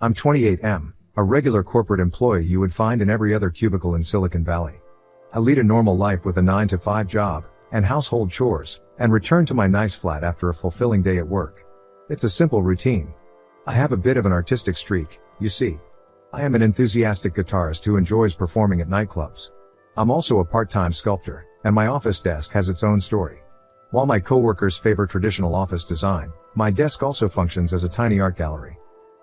I'm 28M, a regular corporate employee you would find in every other cubicle in Silicon Valley. I lead a normal life with a 9-to-5 job, and household chores, and return to my nice flat after a fulfilling day at work. It's a simple routine. I have a bit of an artistic streak, you see. I am an enthusiastic guitarist who enjoys performing at nightclubs. I'm also a part-time sculptor, and my office desk has its own story. While my coworkers favor traditional office design, my desk also functions as a tiny art gallery.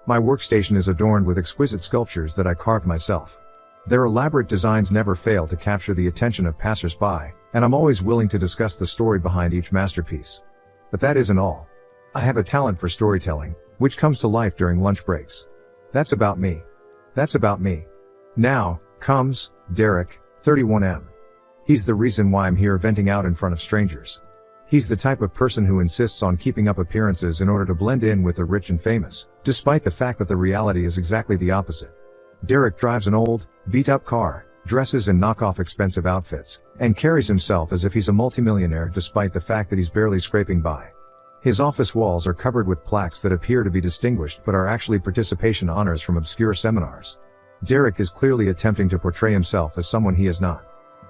My workstation is adorned with exquisite sculptures that I carved myself. Their elaborate designs never fail to capture the attention of passers-by, and I'm always willing to discuss the story behind each masterpiece. But that isn't all. I have a talent for storytelling, which comes to life during lunch breaks. That's about me. That's about me. Now, comes Derek, 31M. He's the reason why I'm here venting out in front of strangers. He's the type of person who insists on keeping up appearances in order to blend in with the rich and famous, despite the fact that the reality is exactly the opposite. Derek drives an old, beat-up car, dresses in knockoff expensive outfits, and carries himself as if he's a multimillionaire despite the fact that he's barely scraping by. His office walls are covered with plaques that appear to be distinguished but are actually participation honors from obscure seminars. Derek is clearly attempting to portray himself as someone he is not.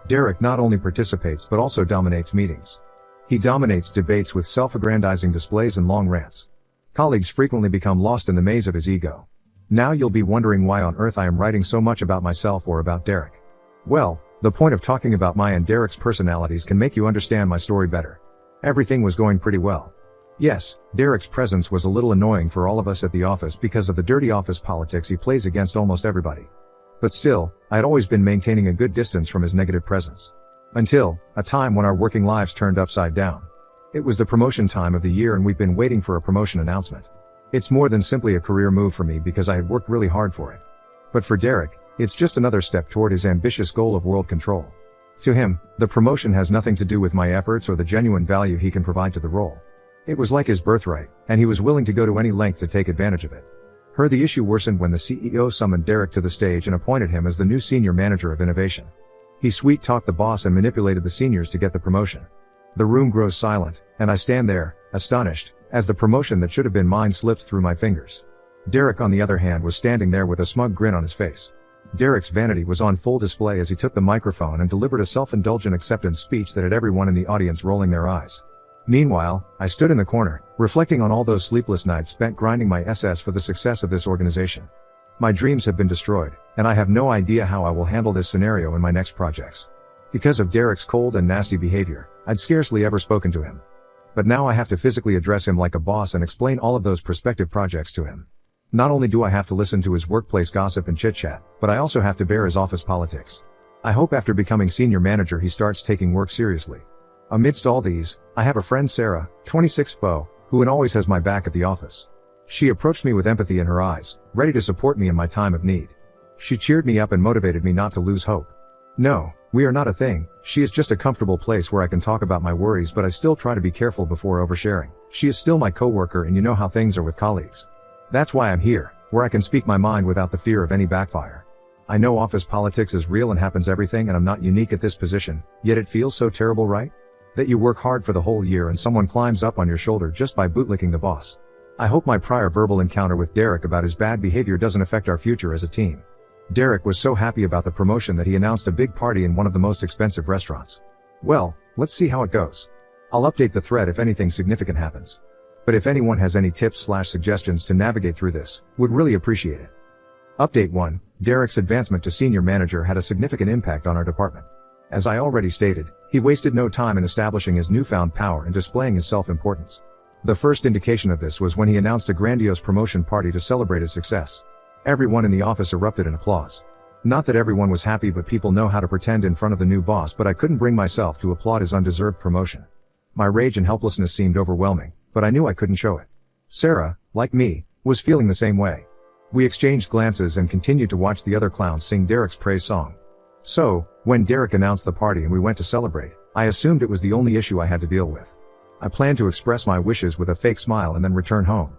Derek not only participates but also dominates meetings. He dominates debates with self-aggrandizing displays and long rants. Colleagues frequently become lost in the maze of his ego. Now you'll be wondering why on earth I am writing so much about myself or about Derek. Well, the point of talking about my and Derek's personalities can make you understand my story better. Everything was going pretty well. Yes, Derek's presence was a little annoying for all of us at the office because of the dirty office politics he plays against almost everybody. But still, I had always been maintaining a good distance from his negative presence. Until a time when our working lives turned upside down. It was the promotion time of the year and we've been waiting for a promotion announcement. It's more than simply a career move for me because I had worked really hard for it. But for Derek, it's just another step toward his ambitious goal of world control. To him, the promotion has nothing to do with my efforts or the genuine value he can provide to the role. It was like his birthright, and he was willing to go to any length to take advantage of it. The issue worsened when the CEO summoned Derek to the stage and appointed him as the new senior manager of innovation. He sweet-talked the boss and manipulated the seniors to get the promotion. The room grows silent, and I stand there, astonished, as the promotion that should have been mine slips through my fingers. Derek, on the other hand, was standing there with a smug grin on his face. Derek's vanity was on full display as he took the microphone and delivered a self-indulgent acceptance speech that had everyone in the audience rolling their eyes. Meanwhile, I stood in the corner, reflecting on all those sleepless nights spent grinding my SS for the success of this organization. My dreams have been destroyed, and I have no idea how I will handle this scenario in my next projects. Because of Derek's cold and nasty behavior, I'd scarcely ever spoken to him. But now I have to physically address him like a boss and explain all of those prospective projects to him. Not only do I have to listen to his workplace gossip and chit-chat, but I also have to bear his office politics. I hope after becoming senior manager he starts taking work seriously. Amidst all these, I have a friend Sarah, 26 FO, who always has my back at the office. She approached me with empathy in her eyes, ready to support me in my time of need. She cheered me up and motivated me not to lose hope. No, we are not a thing. She is just a comfortable place where I can talk about my worries, but I still try to be careful before oversharing. She is still my coworker, and you know how things are with colleagues. That's why I'm here, where I can speak my mind without the fear of any backfire. I know office politics is real and happens everything, and I'm not unique at this position, yet it feels so terrible, right? That you work hard for the whole year and someone climbs up on your shoulder just by bootlicking the boss. I hope my prior verbal encounter with Derek about his bad behavior doesn't affect our future as a team. Derek was so happy about the promotion that he announced a big party in one of the most expensive restaurants. Well, let's see how it goes. I'll update the thread if anything significant happens. But if anyone has any tips/suggestions to navigate through this, would really appreciate it. Update 1. Derek's advancement to senior manager had a significant impact on our department. As I already stated, he wasted no time in establishing his newfound power and displaying his self-importance. The first indication of this was when he announced a grandiose promotion party to celebrate his success. Everyone in the office erupted in applause. Not that everyone was happy, but people know how to pretend in front of the new boss, but I couldn't bring myself to applaud his undeserved promotion. My rage and helplessness seemed overwhelming, but I knew I couldn't show it. Sarah, like me, was feeling the same way. We exchanged glances and continued to watch the other clowns sing Derek's praise song. So, when Derek announced the party and we went to celebrate, I assumed it was the only issue I had to deal with. I planned to express my wishes with a fake smile and then return home.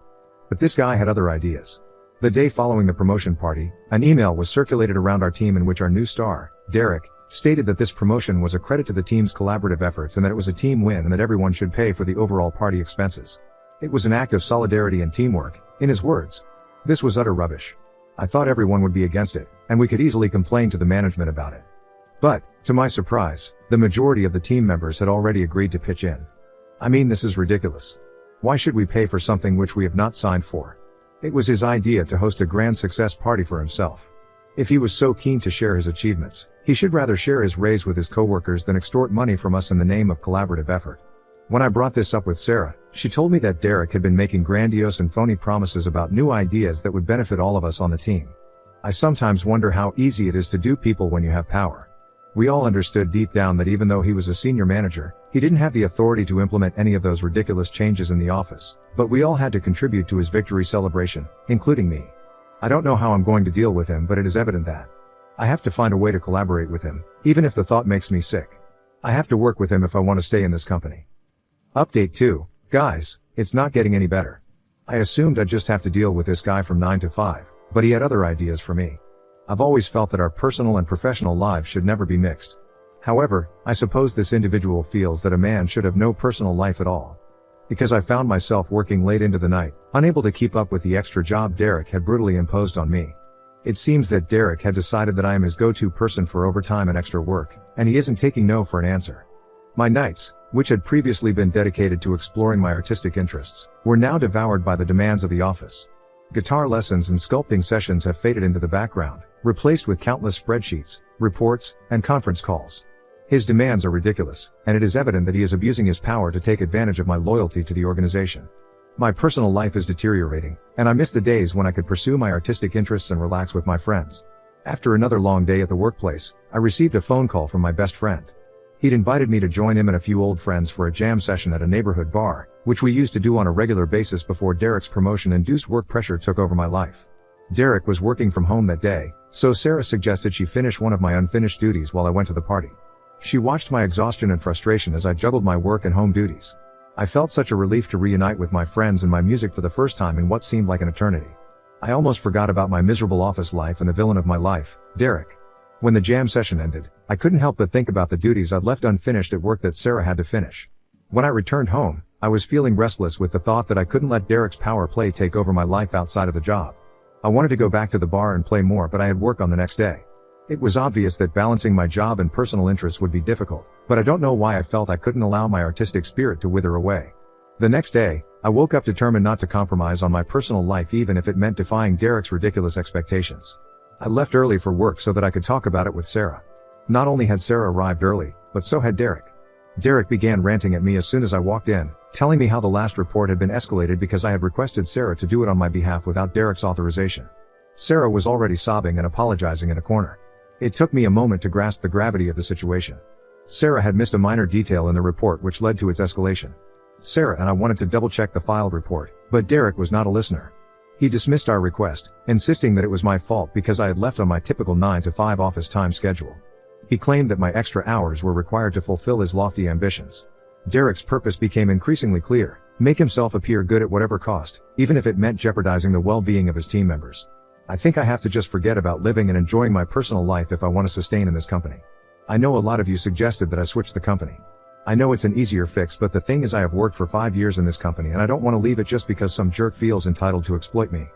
But this guy had other ideas. The day following the promotion party, an email was circulated around our team in which our new star, Derek, stated that this promotion was a credit to the team's collaborative efforts and that it was a team win and that everyone should pay for the overall party expenses. It was an act of solidarity and teamwork, in his words. This was utter rubbish. I thought everyone would be against it, and we could easily complain to the management about it. But, to my surprise, the majority of the team members had already agreed to pitch in. I mean, this is ridiculous. Why should we pay for something which we have not signed for? It was his idea to host a grand success party for himself. If he was so keen to share his achievements, he should rather share his raise with his coworkers than extort money from us in the name of collaborative effort. When I brought this up with Sarah, she told me that Derek had been making grandiose and phony promises about new ideas that would benefit all of us on the team. I sometimes wonder how easy it is to do people when you have power. We all understood deep down that even though he was a senior manager, he didn't have the authority to implement any of those ridiculous changes in the office, but we all had to contribute to his victory celebration, including me. I don't know how I'm going to deal with him, but it is evident that I have to find a way to collaborate with him, even if the thought makes me sick. I have to work with him if I want to stay in this company. Update 2. Guys, it's not getting any better. I assumed I'd just have to deal with this guy from 9 to 5, but he had other ideas for me. I've always felt that our personal and professional lives should never be mixed. However, I suppose this individual feels that a man should have no personal life at all. Because I found myself working late into the night, unable to keep up with the extra job Derek had brutally imposed on me. It seems that Derek had decided that I am his go-to person for overtime and extra work, and he isn't taking no for an answer. My nights, which had previously been dedicated to exploring my artistic interests, were now devoured by the demands of the office. Guitar lessons and sculpting sessions have faded into the background, replaced with countless spreadsheets, reports, and conference calls. His demands are ridiculous, and it is evident that he is abusing his power to take advantage of my loyalty to the organization. My personal life is deteriorating, and I miss the days when I could pursue my artistic interests and relax with my friends. After another long day at the workplace, I received a phone call from my best friend. He'd invited me to join him and a few old friends for a jam session at a neighborhood bar, which we used to do on a regular basis before Derek's promotion-induced work pressure took over my life. Derek was working from home that day, so Sarah suggested she finish one of my unfinished duties while I went to the party. She watched my exhaustion and frustration as I juggled my work and home duties. I felt such a relief to reunite with my friends and my music for the first time in what seemed like an eternity. I almost forgot about my miserable office life and the villain of my life, Derek. When the jam session ended, I couldn't help but think about the duties I'd left unfinished at work that Sarah had to finish. When I returned home, I was feeling restless with the thought that I couldn't let Derek's power play take over my life outside of the job. I wanted to go back to the bar and play more, but I had work on the next day. It was obvious that balancing my job and personal interests would be difficult, but I don't know why I felt I couldn't allow my artistic spirit to wither away. The next day, I woke up determined not to compromise on my personal life even if it meant defying Derek's ridiculous expectations. I left early for work so that I could talk about it with Sarah. Not only had Sarah arrived early, but so had Derek. Derek began ranting at me as soon as I walked in, telling me how the last report had been escalated because I had requested Sarah to do it on my behalf without Derek's authorization. Sarah was already sobbing and apologizing in a corner. It took me a moment to grasp the gravity of the situation. Sarah had missed a minor detail in the report which led to its escalation. Sarah and I wanted to double-check the filed report, but Derek was not a listener. He dismissed our request, insisting that it was my fault because I had left on my typical 9 to 5 office time schedule. He claimed that my extra hours were required to fulfill his lofty ambitions. Derek's purpose became increasingly clear: make himself appear good at whatever cost, even if it meant jeopardizing the well-being of his team members. I think I have to just forget about living and enjoying my personal life if I want to sustain in this company. I know a lot of you suggested that I switch the company. I know it's an easier fix, but the thing is I have worked for 5 years in this company and I don't want to leave it just because some jerk feels entitled to exploit me.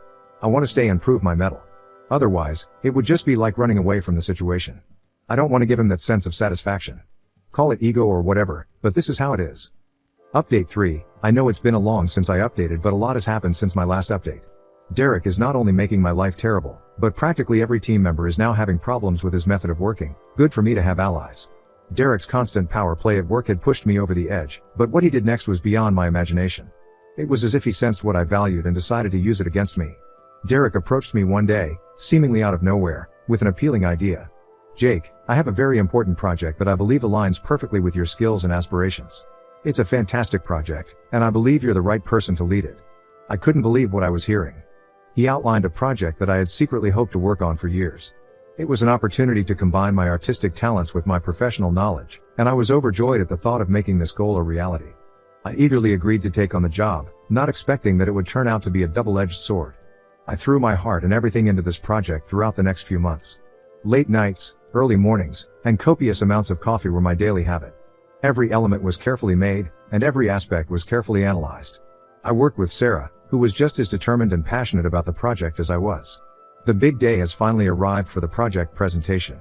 I want to stay and prove my mettle. Otherwise, it would just be like running away from the situation. I don't want to give him that sense of satisfaction. Call it ego or whatever, but this is how it is. Update 3. I know it's been a long since I updated, but a lot has happened since my last update. Derek is not only making my life terrible, but practically every team member is now having problems with his method of working. Good for me to have allies. Derek's constant power play at work had pushed me over the edge, but what he did next was beyond my imagination. It was as if he sensed what I valued and decided to use it against me. Derek approached me one day, seemingly out of nowhere, with an appealing idea. Jake, I have a very important project that I believe aligns perfectly with your skills and aspirations. It's a fantastic project, and I believe you're the right person to lead it. I couldn't believe what I was hearing. He outlined a project that I had secretly hoped to work on for years. It was an opportunity to combine my artistic talents with my professional knowledge, and I was overjoyed at the thought of making this goal a reality. I eagerly agreed to take on the job, not expecting that it would turn out to be a double-edged sword. I threw my heart and everything into this project throughout the next few months. Late nights, early mornings, and copious amounts of coffee were my daily habit. Every element was carefully made, and every aspect was carefully analyzed. I worked with Sarah, who was just as determined and passionate about the project as I was. The big day has finally arrived for the project presentation.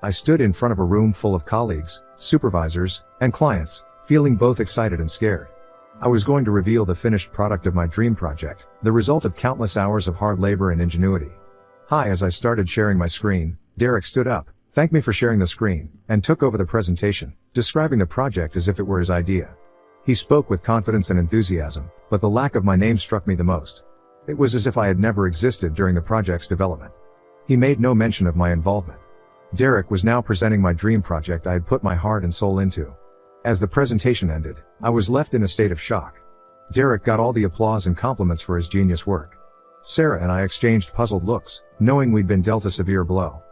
I stood in front of a room full of colleagues, supervisors, and clients, feeling both excited and scared. I was going to reveal the finished product of my dream project, the result of countless hours of hard labor and ingenuity. Hi, as I started sharing my screen, Derek stood up, thanked me for sharing the screen, and took over the presentation, describing the project as if it were his idea. He spoke with confidence and enthusiasm, but the lack of my name struck me the most. It was as if I had never existed during the project's development. He made no mention of my involvement. Derek was now presenting my dream project I had put my heart and soul into. As the presentation ended, I was left in a state of shock. Derek got all the applause and compliments for his genius work. Sarah and I exchanged puzzled looks, knowing we'd been dealt a severe blow.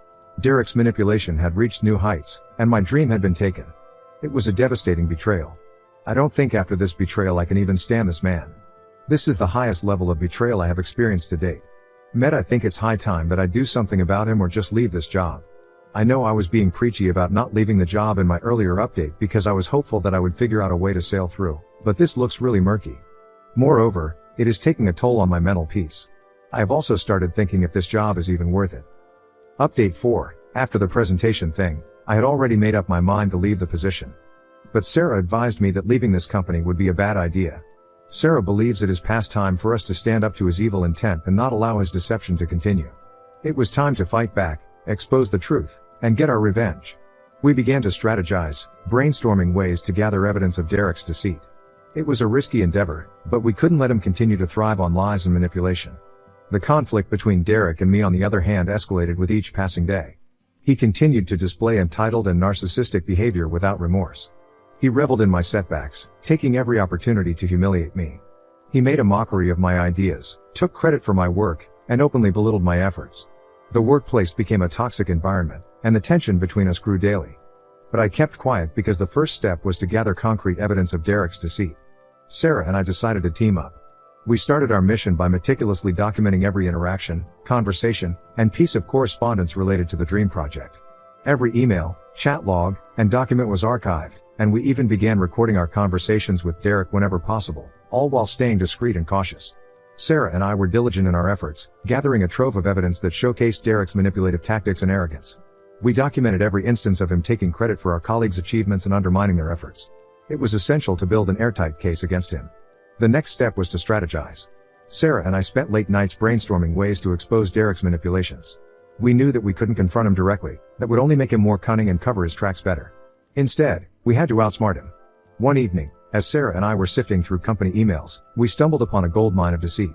Derek's manipulation had reached new heights, and my dream had been taken. It was a devastating betrayal. I don't think after this betrayal I can even stand this man. This is the highest level of betrayal I have experienced to date. I think it's high time that I do something about him or just leave this job. I know I was being preachy about not leaving the job in my earlier update because I was hopeful that I would figure out a way to sail through, but this looks really murky. Moreover, it is taking a toll on my mental peace. I have also started thinking if this job is even worth it. Update 4. After the presentation thing, I had already made up my mind to leave the position. But Sarah advised me that leaving this company would be a bad idea. Sarah believes it is past time for us to stand up to his evil intent and not allow his deception to continue. It was time to fight back, expose the truth, and get our revenge. We began to strategize, brainstorming ways to gather evidence of Derek's deceit. It was a risky endeavor, but we couldn't let him continue to thrive on lies and manipulation. The conflict between Derek and me, on the other hand, escalated with each passing day. He continued to display entitled and narcissistic behavior without remorse. He reveled in my setbacks, taking every opportunity to humiliate me. He made a mockery of my ideas, took credit for my work, and openly belittled my efforts. The workplace became a toxic environment, and the tension between us grew daily. But I kept quiet because the first step was to gather concrete evidence of Derek's deceit. Sarah and I decided to team up. We started our mission by meticulously documenting every interaction, conversation, and piece of correspondence related to the dream project. Every email, chat log, and document was archived, and we even began recording our conversations with Derek whenever possible, all while staying discreet and cautious. Sarah and I were diligent in our efforts, gathering a trove of evidence that showcased Derek's manipulative tactics and arrogance. We documented every instance of him taking credit for our colleagues' achievements and undermining their efforts. It was essential to build an airtight case against him. The next step was to strategize. Sarah and I spent late nights brainstorming ways to expose Derek's manipulations. We knew that we couldn't confront him directly, that would only make him more cunning and cover his tracks better. Instead, we had to outsmart him. One evening, as Sarah and I were sifting through company emails, we stumbled upon a goldmine of deceit.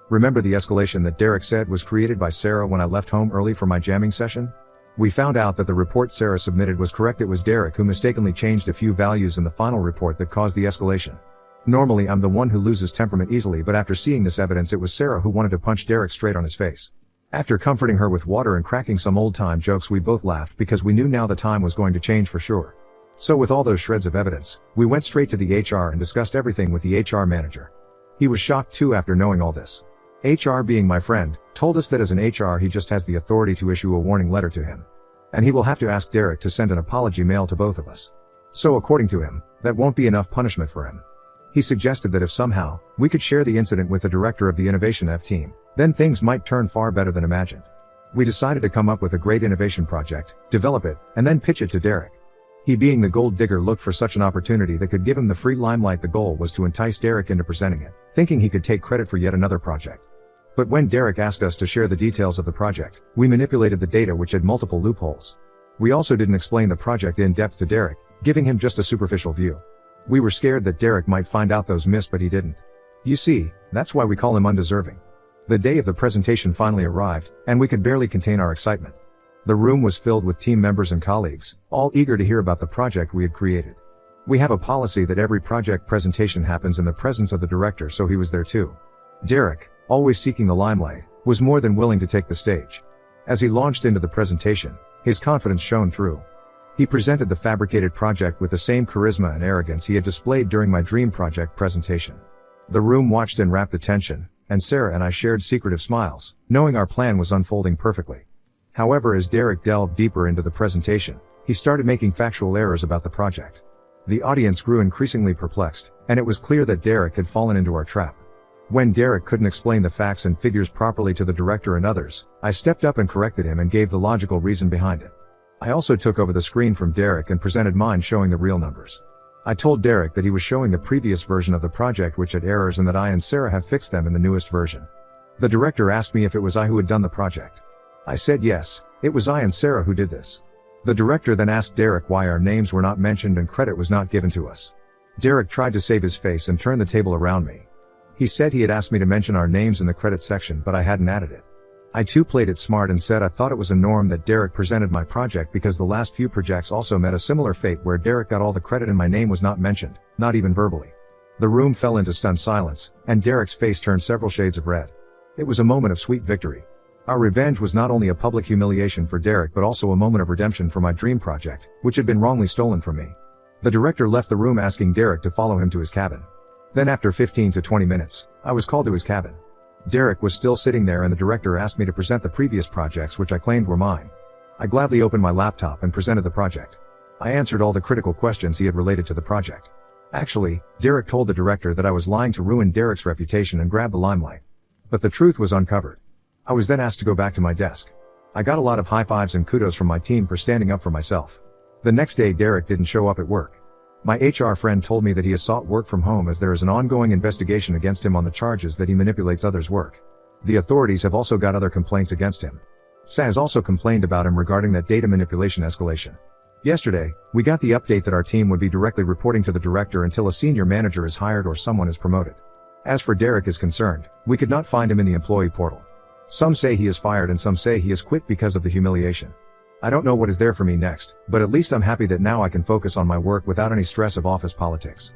Remember the escalation that Derek said was created by Sarah when I left home early for my jamming session? We found out that the report Sarah submitted was correct. It was Derek who mistakenly changed a few values in the final report that caused the escalation. Normally I'm the one who loses temperament easily, but after seeing this evidence it was Sarah who wanted to punch Derek straight on his face. After comforting her with water and cracking some old-time jokes, we both laughed because we knew now the time was going to change for sure. So with all those shreds of evidence, we went straight to the HR and discussed everything with the HR manager. He was shocked too after knowing all this. HR, being my friend, told us that as an HR he just has the authority to issue a warning letter to him. And he will have to ask Derek to send an apology mail to both of us. So according to him, that won't be enough punishment for him. He suggested that if somehow, we could share the incident with the director of the Innovation F team, then things might turn far better than imagined. We decided to come up with a great innovation project, develop it, and then pitch it to Derek. He, being the gold digger, looked for such an opportunity that could give him the free limelight. The goal was to entice Derek into presenting it, thinking he could take credit for yet another project. But when Derek asked us to share the details of the project, we manipulated the data, which had multiple loopholes. We also didn't explain the project in depth to Derek, giving him just a superficial view. We were scared that Derek might find out those myths, but he didn't. You see, that's why we call him undeserving. The day of the presentation finally arrived, and we could barely contain our excitement. The room was filled with team members and colleagues, all eager to hear about the project we had created. We have a policy that every project presentation happens in the presence of the director, so he was there too. Derek, always seeking the limelight, was more than willing to take the stage. As he launched into the presentation, his confidence shone through. He presented the fabricated project with the same charisma and arrogance he had displayed during my dream project presentation. The room watched in rapt attention, and Sarah and I shared secretive smiles, knowing our plan was unfolding perfectly. However, as Derek delved deeper into the presentation, he started making factual errors about the project. The audience grew increasingly perplexed, and it was clear that Derek had fallen into our trap. When Derek couldn't explain the facts and figures properly to the director and others, I stepped up and corrected him and gave the logical reason behind it. I also took over the screen from Derek and presented mine showing the real numbers. I told Derek that he was showing the previous version of the project which had errors and that I and Sarah have fixed them in the newest version. The director asked me if it was I who had done the project. I said yes, it was I and Sarah who did this. The director then asked Derek why our names were not mentioned and credit was not given to us. Derek tried to save his face and turn the table around me. He said he had asked me to mention our names in the credit section but I hadn't added it. I too played it smart and said I thought it was a norm that Derek presented my project because the last few projects also met a similar fate where Derek got all the credit and my name was not mentioned, not even verbally. The room fell into stunned silence, and Derek's face turned several shades of red. It was a moment of sweet victory. Our revenge was not only a public humiliation for Derek but also a moment of redemption for my dream project, which had been wrongly stolen from me. The director left the room asking Derek to follow him to his cabin. Then after 15 to 20 minutes, I was called to his cabin. Derek was still sitting there and the director asked me to present the previous projects which I claimed were mine. I gladly opened my laptop and presented the project. I answered all the critical questions he had related to the project. Actually, Derek told the director that I was lying to ruin Derek's reputation and grab the limelight. But the truth was uncovered. I was then asked to go back to my desk. I got a lot of high fives and kudos from my team for standing up for myself. The next day Derek didn't show up at work. My HR friend told me that he has sought work from home as there is an ongoing investigation against him on the charges that he manipulates others' work. The authorities have also got other complaints against him. SA has also complained about him regarding that data manipulation escalation. Yesterday, we got the update that our team would be directly reporting to the director until a senior manager is hired or someone is promoted. As for Derek is concerned, we could not find him in the employee portal. Some say he is fired and some say he has quit because of the humiliation. I don't know what is there for me next, but at least I'm happy that now I can focus on my work without any stress of office politics.